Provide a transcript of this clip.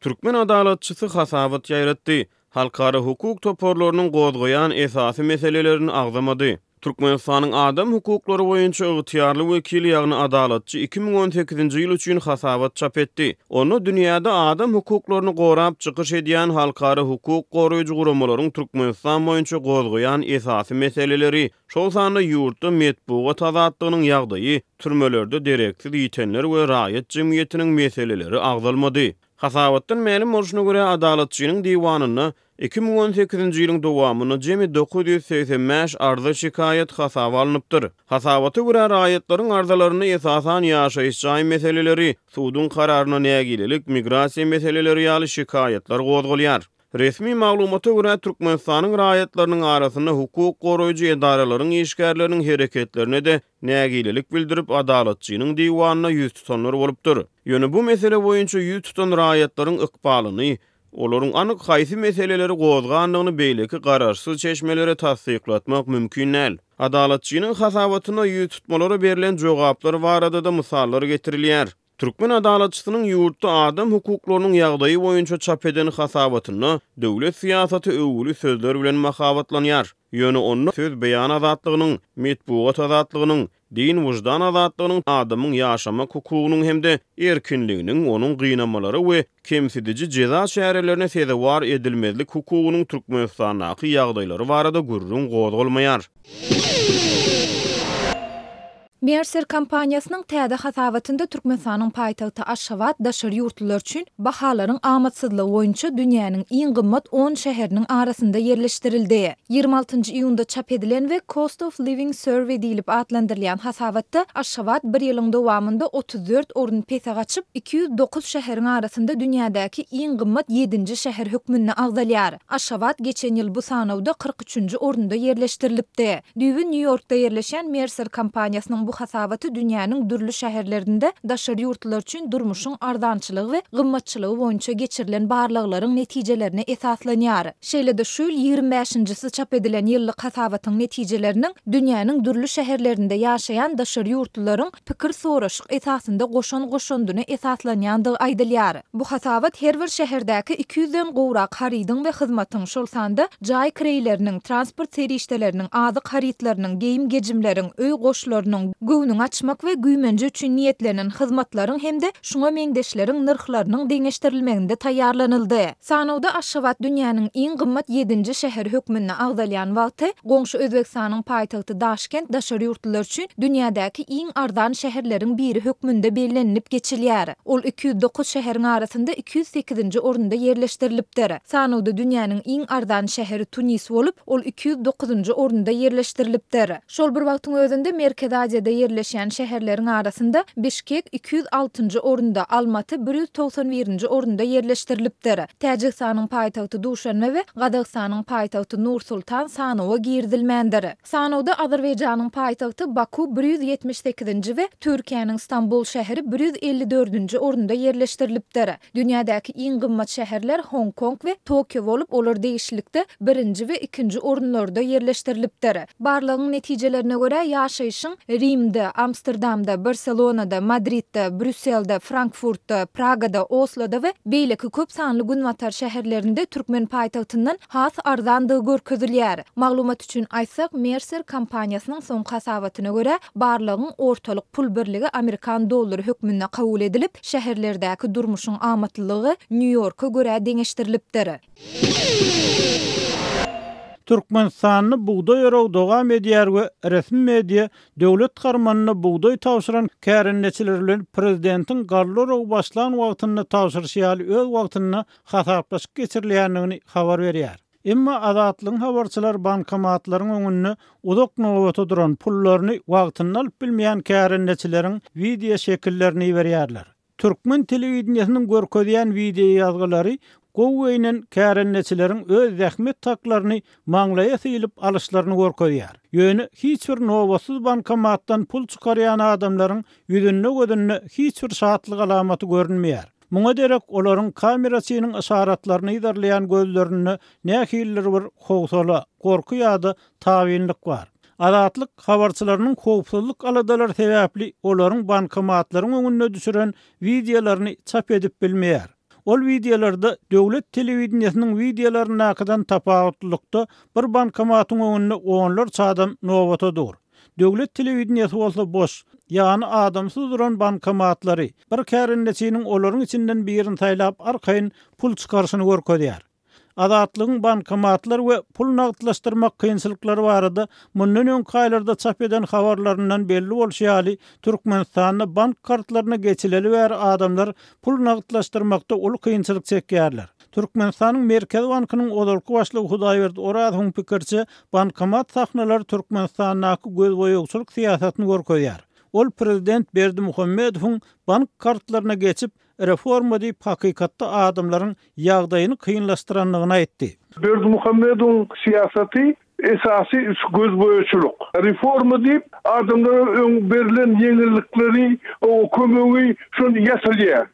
Türkmen adalatçysy hasabat ýaýratdy. Halkara hukuk toparlarynyň gozgoýan esasy meselelerini agzamady. Türkmenistanyň adam hukuklary boýunça ygtyýarly wekili ýagny adalatçy 2018-nji ýyl üçin hasabat çap etdi. Onu dünýäde adam hukuklaryny gorap çykyş edýän halkara hukuk goraýjy gurmalaryň Türkmenistan boýunça gozgoýan esasy meseleleri, şol sanda ýurtda metbuat azatlygynyň ýagdaýy, türmelerde direksiz ýitenler we raýat jemgyýetiniň meseleleri agzalmady. Hasabatdan ma'lum bolşuna görä adalatçynyň diwanyna 2018-nji ýylyň dowamyny jemi 985 arza şikayet hasaba alınıpdyr. Hasabaty görä raýatlaryň arzalaryny esasan ýaşaýyş jaý meseleleri, suwdun kararyna nägilelik, migrasiýa meseleleri ýaly şikayetler gozgolýar. Resmi maglumata görä Türkmenistanyň raýatlarynyň arasynda hukuk goraýjy edaralaryň işgärleriniň hereketlerine de nägilelik bildirip adalatçynyň diwanyna ýüz tutanlar bolupdyr. Ýöne bu mesele boýunça ýüz tutan raýatlaryň ykbalyny, olaryň anyk haýsy meseleleri gozganlygyny beýleki gararsyz çeşmelere tasdiklatmak mümkin näl. Adalatçynyň hasabatyna ýüz tutmalary berilen jogaplary barada da misallar getirilýär. Türkmen adalatçysynyň ýurtda adam hukuklarynyň ýagdaýy boýunça çap eden hasabatyny döwlet siýasaty öwgüli sözler bilen mahabatlanýar. Ýöne onu söz beýan azatlygynyň, metbuat azatlygynyň, din wujdan azatlygynyň, adamyň ýaşamak hukugynyň hemde erkinliginiň onuň gynamaları we kemsidiji jeza şäherlerine sezewar edilmezlik hukugynyň Türkmenistanyň ýagdaýlary barada gurrun gozgolmaýar. Mercer kampaniýasynyň täze hasabatynda Türkmenistanyň paýtagty Aşgabat daşary ýurtlular üçin bahalaryň amatsızlygy boýunça dünýäniň iň gymmat 10 şäheriniň arasynda yerleşdirildi. 26-njy iýunda çap edilen we Cost of Living Survey diýilip adlandyrylýan hasabatda Aşgabat bir ýylyň dowamynda 34 orun pesa gaçyp 209 şäheriň arasynda dünýädäki iň gymmat 7-nji şäher hökmüne agzalýar. Aşgabat geçen ýyl bu sanawda 43-nji orunda yerleşdirilipdi. Düýbi New Yorkda yerleşen Mercer kampaniýasynyň bu hasabaty dünýäniň dürli şäherlerinde daşary ýurtlar üçin durmuşyň ardançylygy we gymmatçylygy boýunça geçirilen barlyklaryň netijelerine esaslanýar. Şeýle-de şu 25-njisi çap edilen ýyllyk hasabatyň netijeleriniň dünýäniň dürli şäherlerinde ýaşaýan daşary ýurtlaryň pikir soraşyk esasynda goşon-goşondyny esaslanýandygy aýdylýar. Bu hasabat her bir şäherdäki 200-den gowrak harydyň we hyzmatyň şol sanda jaý kireýleriniň, transport serişdeleriniň, azyk harytlarynyň, geyim gejimleriň, öý goşlarynyň güwüniň açmak we güýmenje üçin niýetlenen hyzmatlaryň hemde şuňa meňdeşleriň nyrhlarynyň deňeşdirilmeginde taýýarlanyldy. Sanawda Aşgabat dünýäniň iň gymmat 7-nji şäher hökmüne agzalýan wagty goňşy Özbekistanyň paýtagty Daşkent daşary ýurtlar üçin dünýädäki iň ardan şäherleriň biri hökmünde bellenip geçilýär. Ol 209 şäheriň arasynda 208-nji orunda yerleşdirilipdir. Sanawda dünýäniň iň ardan şäheri Tunis bolup, ol 209-njy orunda yerleşdirilipdir. Şol bir wagtyň özünde Merkez Aziýada yerleşen şäherleriň arasynda Bişkek 206-njy orunda, Almaty 191-nji orunda yerleşdirilipdir. Täjikistanyň paýtagty Duşanbe we Gazagystanyň paýtagty Nur-Sultan sanawa girdilmändir. Sanawda Azerbaýjanyň paýtagty Baku 178-nji we Türkiýanyň Istanbul şäheri 154-nji orunda yerleşdirilipdir. Dünýädäki iň gymmat şäherler Hong Kong we Tokyo bolup, olar değişlikde 1-nji we 2-nji orunlarda yerleşdirilipdir. Barlygyň netijelerine görä ýaşaýyşyň Rimde, Amsterdamda, Barcelonada, Madridde, Brüsselde, Frankfurtda, Pragada, Oslo'da we beýleki köp sanly günwatar şäherlerinde Türkmen paýtagtyndan has arzandygy görkezilýär. Maglumat üçin aýtsak, Mercer kampaniýasynyň soň hasabatyna görä barlygyň ortalyk pul birligi Amerikan dollary hökmüne kabul edilip, şäherlerdäki durmuşyň amatlylygy New Yorka görä deňeşdirilipdir. Türkmenistanyny buğday örew dogam edýär we resmi media döwlet garmanyna buğday tawşyran kärinneçiler bilen prezidentiň garlarow başlan wagtyny tawşyrşy ýaly öz wagtyny hasaplaşyp geçirilýändigini habar berýär. Emma azatlyň habarçylar bankomatlaryň öňünde uzak nowata duran pullaryny wagtyny alyp bilmeýän kärinneçileriň video şekillerini berýärler. Türkmen telewizionynyň görkezýän video ýazgylary Goweynen kärenneçileriň öz zähmet taklaryny maňlaya sylyp alyşlaryny görkezýär. Ýöne hiç bir nowatsız bankomatdan pul çykarýan adamlaryň ýüzünde gözünde hiç bir şatlyk alamaty görünmeýär. Muňa derek olaryň kamerasynyň işaratlaryny ýerleýän gözlerini nähiller bir howsala, gorky ýa-da tawinlik bar. Azatlyk habarçylarynyň howpsuzlyk aladalary sebäpli olaryň bankomatlaryň öňüne düşüren videolaryny çap edip bilmeýär. Ol videolarda döwlet telewizionynyň videolaryna akadan tapagutlykda bir bankomatyň öňünde onlarça adam nobata dur. Döwlet telewizionyasy bolsa boş, ýani adamsyz duran bankomatlary bir kärindeçiniň olaryň içinden birini taýlap arkaýyn pul çykarşyny görkezýär. Adatlygyň bankomatlar we pul nagdlaşdyrmak kynçylyklary barada mundan öňki aýlarda çap eden habarlaryndan belli bolýaly Türkmenistanyň bank kartlaryna geçileli bäri adamlar pul nagdlaşdyrmakda ul kynçylyk çekýärler. Türkmenistanyň Merkez Bankynyň odalky başlygy Hudaýberd Orazyň pikirçe bankomat sahnalary Türkmenistanyň göz boýugçylyk siýasatyny görkezýär. Ol prezident Berdimuhammedowyň bank kartlaryna geçip reforma diýip hakykatda adamlaryň ýagdaýyny kynlaşdyranlygyny aýtdy. Berdimuhammedowyň siýasaty esasy göz boýuçylyk. Reforma diýip adamlara berilen ýeňillikleri, o kömegi şonu ýasalýar.